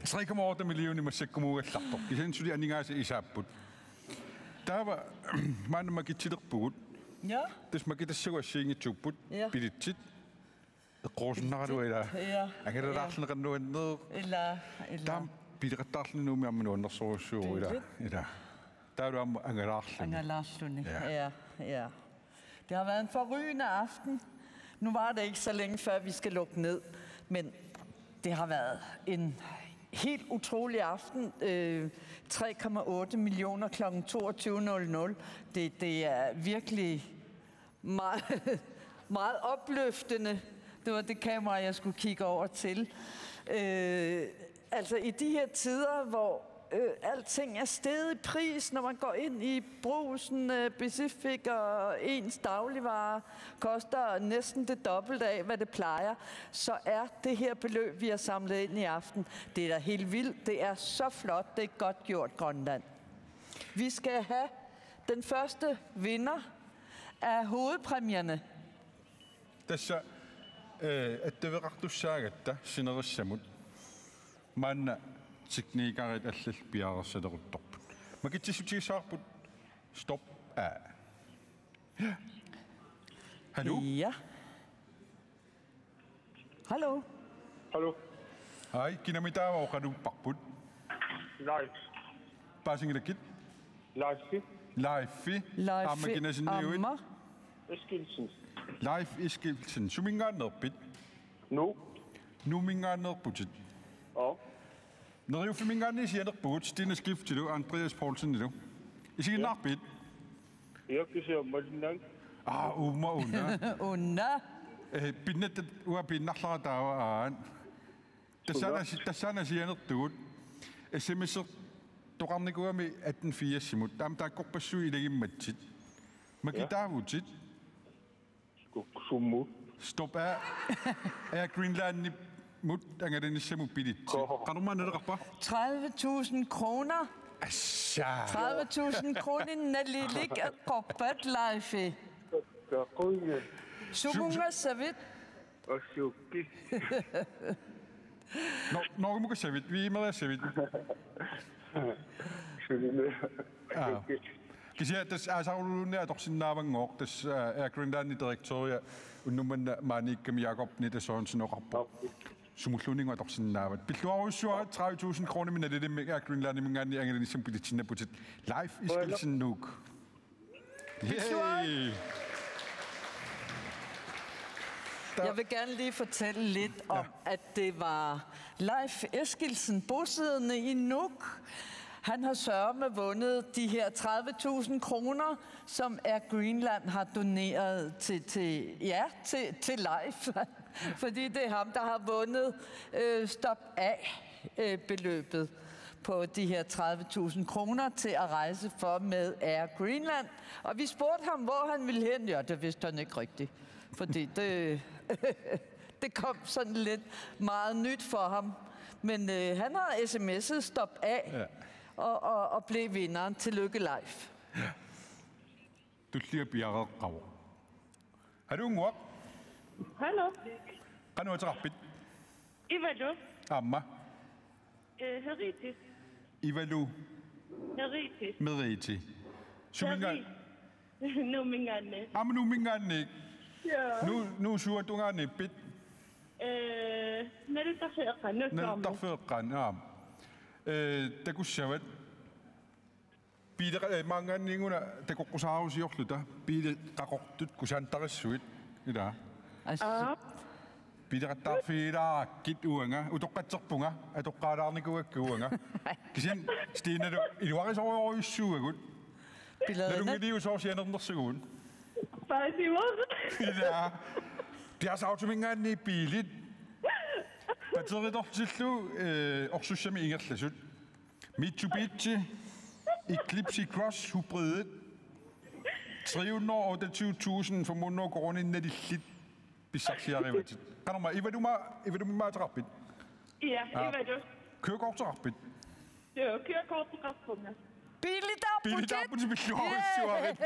Speaker 2: 3,8 millioner massakkumugullartoq isansuli aningaasa isaapput taava maannamakitsillerpugut
Speaker 3: ja
Speaker 2: tasmakitassagassiingitsupput pilitsit eqqorsunnaralu ila angalerarleneqannuanneer
Speaker 3: ila
Speaker 2: taam pileqattaarlenuumi ammanuannersorussuu ila taaluamma angalarluni
Speaker 3: ja. Det har været en forrygende aften. Nu var det ikke så længe før vi skal lukke ned, men det har været en helt utrolig aften. 3,8 millioner kl. 22.00. Det er virkelig meget, meget opløftende. Det var det kamera, jeg skulle kigge over til. Altså i de her tider, hvor alting er steget i pris, når man går ind i Brugsen, Pacific og ens dagligvarer koster næsten det dobbelte af, hvad det plejer, så er det her beløb, vi har samlet ind i aften, det er da helt vildt. Det er så flot. Det er godt gjort, Grønland. Vi skal have den første vinder af hovedpræmierne.
Speaker 2: Tässä attavaqtussaagatta sinerissamut maanna teknikarit allal piarersalequttorput makitsissutigissaarput stop a. Hallo?
Speaker 3: Ja. Hallo.
Speaker 2: Hallo. Hej, kinamitaava oqaluupparput.
Speaker 17: Live.
Speaker 2: Paasingilakit.
Speaker 17: Live.
Speaker 2: Live. Ammakinasiniuit.
Speaker 3: Amma.
Speaker 17: Eskilsen.
Speaker 2: Live Eskilsen. Sumingaannerpit.
Speaker 17: No.
Speaker 2: Numingaannerputit. Neriufimingaanisianerput Stine Skiftilu Andreas Poulsen nilu. Isiginnaarpit.
Speaker 17: Iakkiseummallinnaak.
Speaker 2: Uma unna.
Speaker 3: Unna.
Speaker 2: Pinnat uapinnarlarataawa aan. Tassana sianertugut. SMS toqarnikuami 1884 taam taakkorpassui ilagimmatsit. Makitaavutit.
Speaker 17: Summu.
Speaker 2: Stop er Greenland mut angadenissamu pilit. Qanumaanalaqarpa
Speaker 3: 30.000 kroner.
Speaker 2: Asha.
Speaker 3: 30.000 kroner nalilik aqorpat live.
Speaker 17: Qaquya.
Speaker 3: Sumunga savit.
Speaker 17: Ashukki.
Speaker 2: Nå muka savit. Vi med savit. Kisia tas asarulunne atorsinnaavangooq tas Greenland direktoria unnumanna maaniikkami Jakob Nette Sørensen oqarpo sumulluninga atorsinnaavat pilluarussua 30.000 kroner min det Greenland mingaanni angalinissam pilitsinnaputit live Eskilsen nuuk.
Speaker 3: Jeg vil gerne lige fortælle lidt om, at det var Leif Eskilsen, bosiddende i Nuuk. Han har sørme vundet de her 30.000 kroner, som Air Greenland har doneret til Leif. Fordi det er ham, der har vundet stop af beløbet på de her 30.000 kroner til at rejse for med Air Greenland. Og vi spurgte ham, hvor han ville hen. Ja, det vidste han ikke rigtigt. Fordi det kom sådan lidt meget nyt for ham. Men han har sms'et stop af og blev vinderen. Tillykke, Leif.
Speaker 2: Ja. Du siger bjerreqav. Har du en ord?
Speaker 18: Hallo.
Speaker 2: Kan du trappet?
Speaker 18: Ivalu.
Speaker 2: Amma.
Speaker 18: Heritis.
Speaker 2: Ivalu.
Speaker 18: Heritis.
Speaker 2: Meriti. Sumingan.
Speaker 18: Numinganne.
Speaker 2: Numinganne.
Speaker 18: Ja.
Speaker 2: Nu suger du ngane bit.
Speaker 18: Nalutaferqan.
Speaker 2: Ja. Takussavat. Pider manganinguna takoqusaarusiorluta. Pider taqortut kusantarissuit. Ida. Pider tarfiila kit uanga utoqqatserpunga atoqqaalaarnikuakkuanga. Kisin Stine du iluarisoruissuagut. Nalungaliu soorsianernersugun.
Speaker 18: Спасибо.
Speaker 2: Ja. Det er så automingaanni piilit. Pateritortillu orsussami ingerlasut. Mitsubishi Eclipse Cross hybridet 328.000 for munno kroner nedillit bisaksiarivatit. Kanoma iva du trappit.
Speaker 18: Ja, iva du.
Speaker 2: Kørekort til rappit.
Speaker 18: Ja, kørekort til rappit.
Speaker 2: Bilitaapputi pilluarussuarit.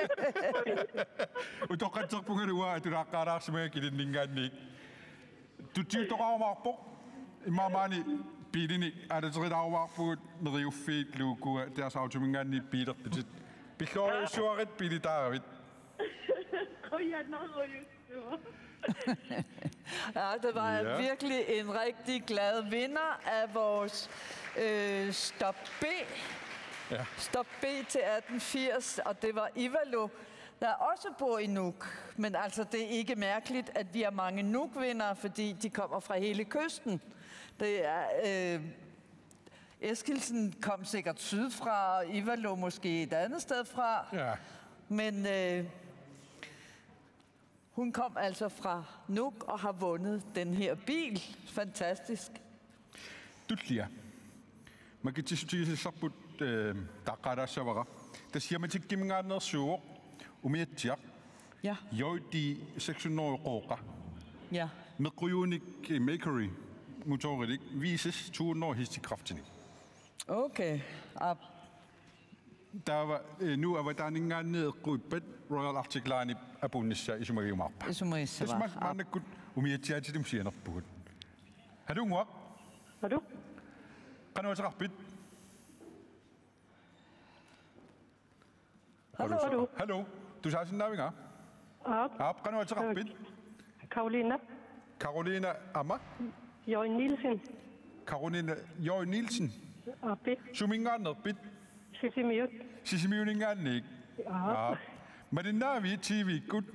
Speaker 2: Utoqqatserpungaluwa atulaqqaalaarsimaga kilinningaanniik. Tutiutoqarumaarpoq immaamaani piilini alaterilarumaarpugut meriuffiit luukkuga tiarsautumingaanni piilerpitit. Pilluarussuarit pilitaaravit.
Speaker 3: Ja, det var virkelig en rigtig glad vinder af vores Stop B. Ja. Stop B til 1880, og det var Ivalu, der også bor i Nuuk. Men altså, det er ikke mærkeligt, at vi har mange Nuuk-vindere, fordi de kommer fra hele kysten. Det er, Eskilsen kom sikkert sydfra, og Ivalu måske et andet sted fra.
Speaker 2: Ja.
Speaker 3: Men hun kom altså fra Nuuk og har vundet den her bil. Fantastisk.
Speaker 2: Tutlia. man kan diskutere sig på der savara. Det siger man til gimmingerne så umietjak.
Speaker 3: Ja.
Speaker 2: Jo de 600 kroner.
Speaker 3: Ja.
Speaker 2: Med Cryonic Makery motorer vises 200 hestekraften.
Speaker 3: Okay.
Speaker 2: Der var nu er der ingen anden gruppe Royal Arctic Line af Bundesja i Somalia map.
Speaker 3: I Somalia. Det
Speaker 2: er man godt umietjak til dem siger nok på. Har du ngok?
Speaker 19: Har du?
Speaker 2: Kan du også rappet?
Speaker 19: Hallo.
Speaker 2: Hallo. Du sagde sin navn, ja? Kan du også rappet?
Speaker 19: Karolina.
Speaker 2: Karolina Amma?
Speaker 19: Jørgen Nielsen.
Speaker 2: Karolina Jørgen Nielsen?
Speaker 19: Abi.
Speaker 2: Sumingan rappet?
Speaker 19: Sisimiut.
Speaker 2: Sisimiut ingen ikke? Ja. Men det er vi TV godt?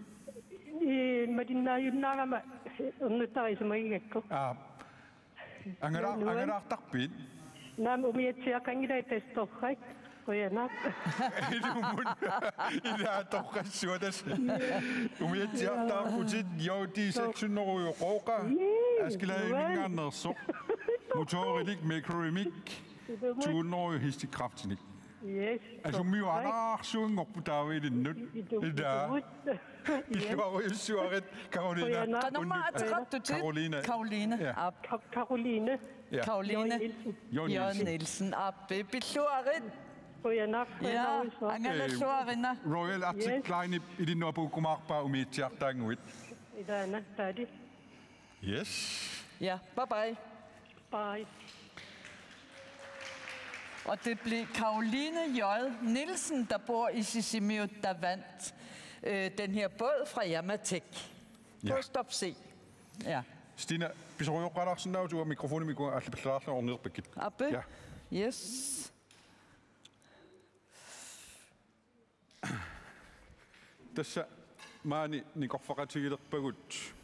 Speaker 19: Men det er jo nærmere undertøj, som jeg ikke kan.
Speaker 2: Ja. Angerak takbit?
Speaker 19: Nej, men jeg siger, kan I da teste ikke? Og jeg nok.
Speaker 2: I det er dog ret sjovt. Jeg siger, der er udset, jo, de 600 kroner. Jeg skal lade ingen andre så. Motorik med keramik. 200 hestekraften.
Speaker 19: Yes.
Speaker 2: Altså, mye andre synger på der er det nyt. Det er. I var jo syret, Karolina.
Speaker 3: Karolina.
Speaker 19: Karolina.
Speaker 3: Jørgen Nielsen. Besluaret. Ja, angela suarina.
Speaker 2: Royal Arctic Line i din nabo kumarpa umietjak danguit.
Speaker 19: Idana, daddy.
Speaker 2: Yes.
Speaker 3: Ja, bye.
Speaker 19: Bye.
Speaker 3: Og det blev Caroline J. Nielsen, der bor i Sisimiut, der vandt den her båd fra Yamatek. På stop C. Ja.
Speaker 2: Stina, hvis du rører sådan der, du har mikrofonen i går, at det beklager sig over nedbækket.
Speaker 3: Abbe? Ja. Yes.
Speaker 2: Tässä maani nikoffaratigiler pagut.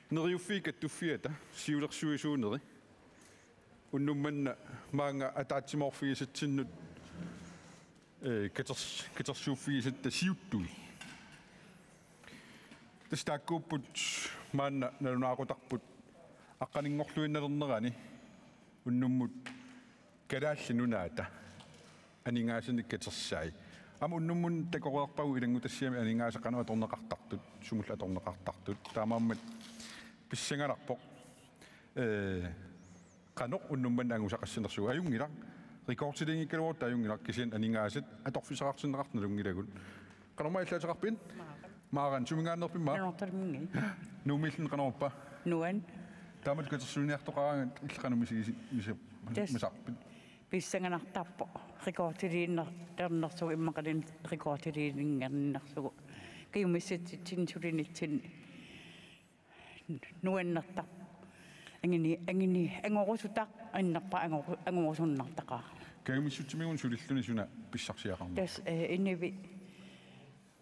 Speaker 2: Neriufikat tuffiata siulersuisuuneri. Unnummanna maanga ataatsimorfigisatsinut katersuuffigisatta siuttui. Tastakkuupput maanna nalunaaqutaqput aqqaningorluinnalernerani unnummut kalaallinunaata aningaasani katersaai. Unnummun tekoreerpagu ilangu tassiami aningaasaqanu atorneqartartut sumulla atorneqartartut taamaammat pissangalarpoq qanoq unnumman angusaqassinersuga ajungila rekortilingikkaloor tajungila kisian aningaasat atorfisaqarsinerartnalungilagun qanorma illaataqarpin maaran sumingaannerpimma
Speaker 20: nanortarmingi
Speaker 2: nuumillun qanorpa
Speaker 20: nuan
Speaker 2: taamat katersuuniartoqarangat illaqanumisi misarpin
Speaker 20: pissanganartarpo rekortiliinnertarnersugu immaqalin rekortiliinnernersugu kiumissatsin sulinitsin nuannertar angini angorusutaq annarpa angorusunnartaqa
Speaker 2: kiumissutimigun sulilluni suna pissarsiaqarma
Speaker 20: tas innivi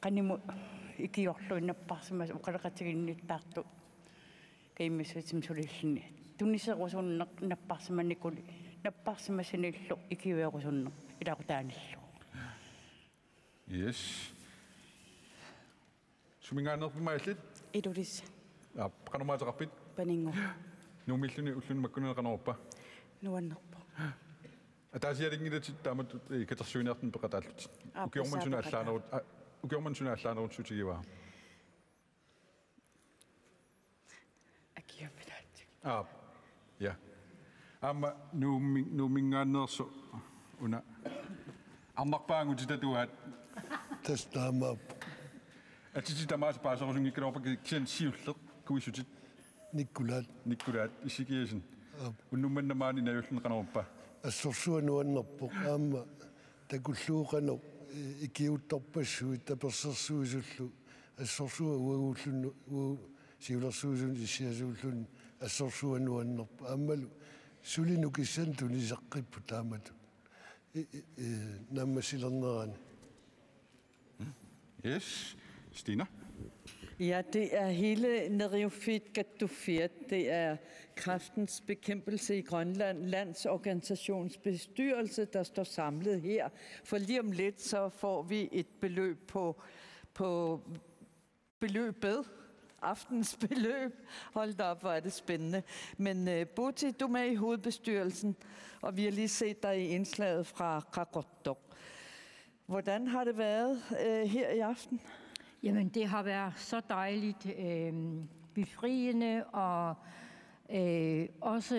Speaker 20: qanimu ikiorluinnapparsimas uqaleqatiginnittaartu kiumissatsim sulilluni tunniserusunnerpparsimanikuli napparsimasinillu ikiuerusunner ilaqutaanillu.
Speaker 2: Yes. Sumingaannerpima illit?
Speaker 20: Ilulis.
Speaker 2: Ja, qanormaataqarpit?
Speaker 20: Paningu.
Speaker 2: Nuumilluni ulluni makkuneqanorpa?
Speaker 20: Nuannerpa.
Speaker 2: Ataasialingilati taamat katersuuniartun peqataallut. Ukiorman suna allaanerut allaanerut sutigiva.
Speaker 20: Akiapilaat.
Speaker 2: Ja. Amma nuumingaannersu una ammarpaangu titatuat
Speaker 21: tastaamaap
Speaker 2: atiti tamaas paasorusungikkalorpa kian siulleq kuisutit nikkulaat isikiasin unnumannamaani najulleneqanorpa
Speaker 21: assorsuanuannerpoq aamma takulluuqanu ikiuttorpassuit tapersersuisullu assorsua uaguullunnu siulersuusun issiasuullun assorsuanuannerpa aammalu sulinukissan tuniseqqippu taamatu nammasilernerani.
Speaker 2: Yes. Stina?
Speaker 3: Ja, det er hele Neriufit Gattufiat. Det er Kræftens Bekæmpelse i Grønland, landsorganisationsbestyrelse, der står samlet her. For lige om lidt, så får vi et beløb på beløbet, aftens beløb. Hold da op, hvor er det spændende. Men Buti, du er med i hovedbestyrelsen, og vi har lige set dig i indslaget fra Qaqortoq. Hvordan har det været her i aften?
Speaker 10: Jamen, det har været så dejligt, befriende og også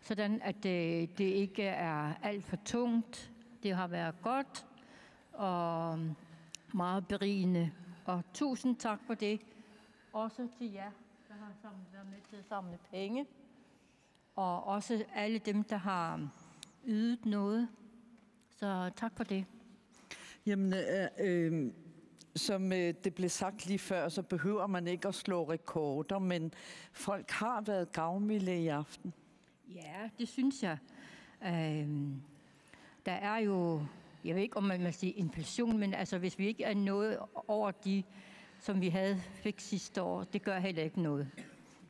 Speaker 10: sådan, at det ikke er alt for tungt. Det har været godt og meget berigende. Og tusind tak for det. Også til jer, der har været med til at samle penge. Og også alle dem, der har ydet noget. Så tak for det.
Speaker 3: Jamen, som det blev sagt lige før, så behøver man ikke at slå rekorder, men folk har været gavmilde i aften.
Speaker 10: Ja, det synes jeg. Der er jo, jeg ved ikke, om man må sige inflation, men altså, hvis vi ikke er nået over de, som vi fik sidste år, det gør heller ikke noget.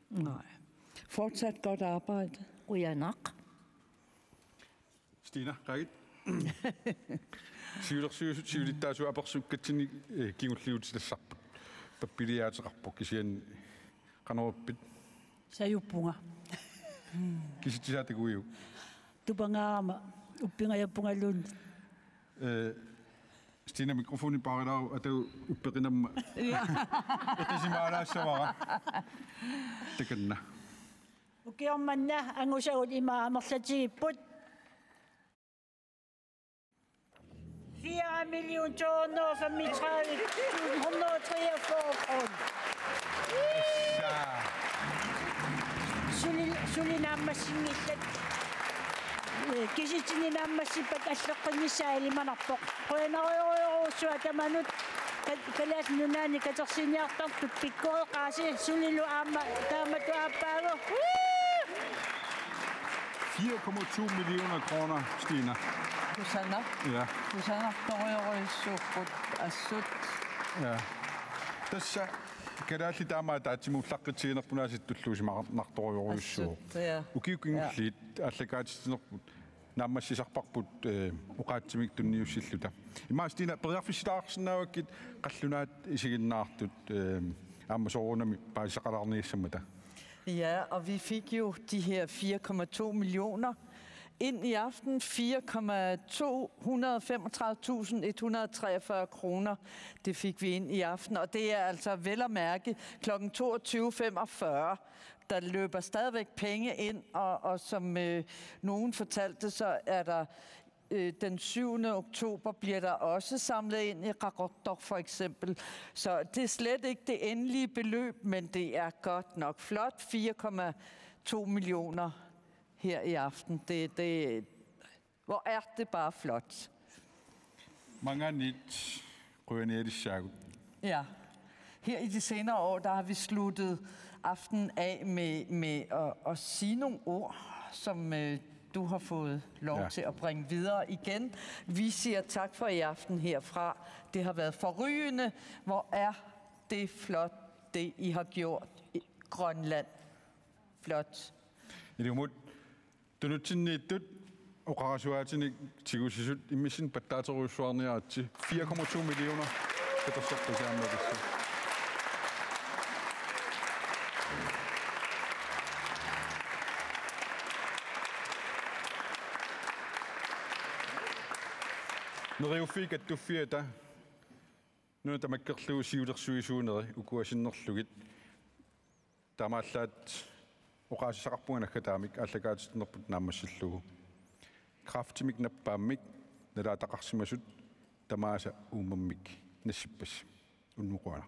Speaker 3: Nej. Fortsat godt arbejde.
Speaker 10: Ja, nok.
Speaker 2: Stina, rigtigt. Sivler der så abersukkatsini kingulliutillissarp. Pappiliaateqarpo kisian qanoruppit.
Speaker 14: Sayuppunga.
Speaker 2: Kisitisaatakuiu.
Speaker 14: Tupangaama uppingajappungalun.
Speaker 2: Stina mikrofonin parilau atu uppeqinamma. Etasimaalassavara. Takanna.
Speaker 14: Ukiormanna angusagut ima amerlatigipput 4.235.143 kroner. Sulinammassingillat kisitininammassipak аллеққингиссаалиманарпоқ қуянериориоруссуа таманут калаас нунаани катерсиниартартут пиккуеқааси сулилу аама таамату ааппаагу
Speaker 2: 4,2 millioner kroner, Stina.
Speaker 3: Susanna?
Speaker 2: Ja.
Speaker 3: Susanna, toriorisuuqqut assut.
Speaker 2: Ja. Tässä kerääsi tämä, että simullaqqitiinerpunaasit-tulluusimartorioruissuu.
Speaker 3: Ja.
Speaker 2: Ukiukingulliit allakaatinerput naammassisarparput uqaatsimik tunniussilluta. Ima Stina periarfissilaarsinnaavakkit qallunaat isiginnaartut aammasoorunami paisaqalarniissamuta.
Speaker 3: Ja, og vi fik jo de her 4,2 millioner ind i aften. 4.235.143 kroner, det fik vi ind i aften. Og det er altså vel at mærke kl. 22.45. Der løber stadigvæk penge ind, og som nogen fortalte, så er der den 7. oktober bliver der også samlet ind i Qaqortoq for eksempel. Så det er slet ikke det endelige beløb, men det er godt nok flot. 4,2 millioner her i aften. Hvor er det bare flot.
Speaker 2: Mange nyt rønædissaagut.
Speaker 3: Ja. Her i de senere år, der har vi sluttet aftenen af med at sige nogle ord, som du har fået lov til at bringe videre igen. Vi siger tak for i aften herfra. Det har været forrygende. Hvor er det flot, det I har gjort i Grønland. Flot.
Speaker 2: Det er jo tunutsinniittut oqarasuaatinik tigussisut immissin pattaatoruussuarniaatsi 4,2 millioner katersortusaammakissu. Neriuffik attuffiata nu tamakkerlugu siulersuisuuneri ukuasinnerlugit tamaallaat oqaasisaqarpunganakka allakaatitnerput naammassillugu kraftimik nappaamik nalaataqarsimasut tamaasa uummammik nassippas unnuquana.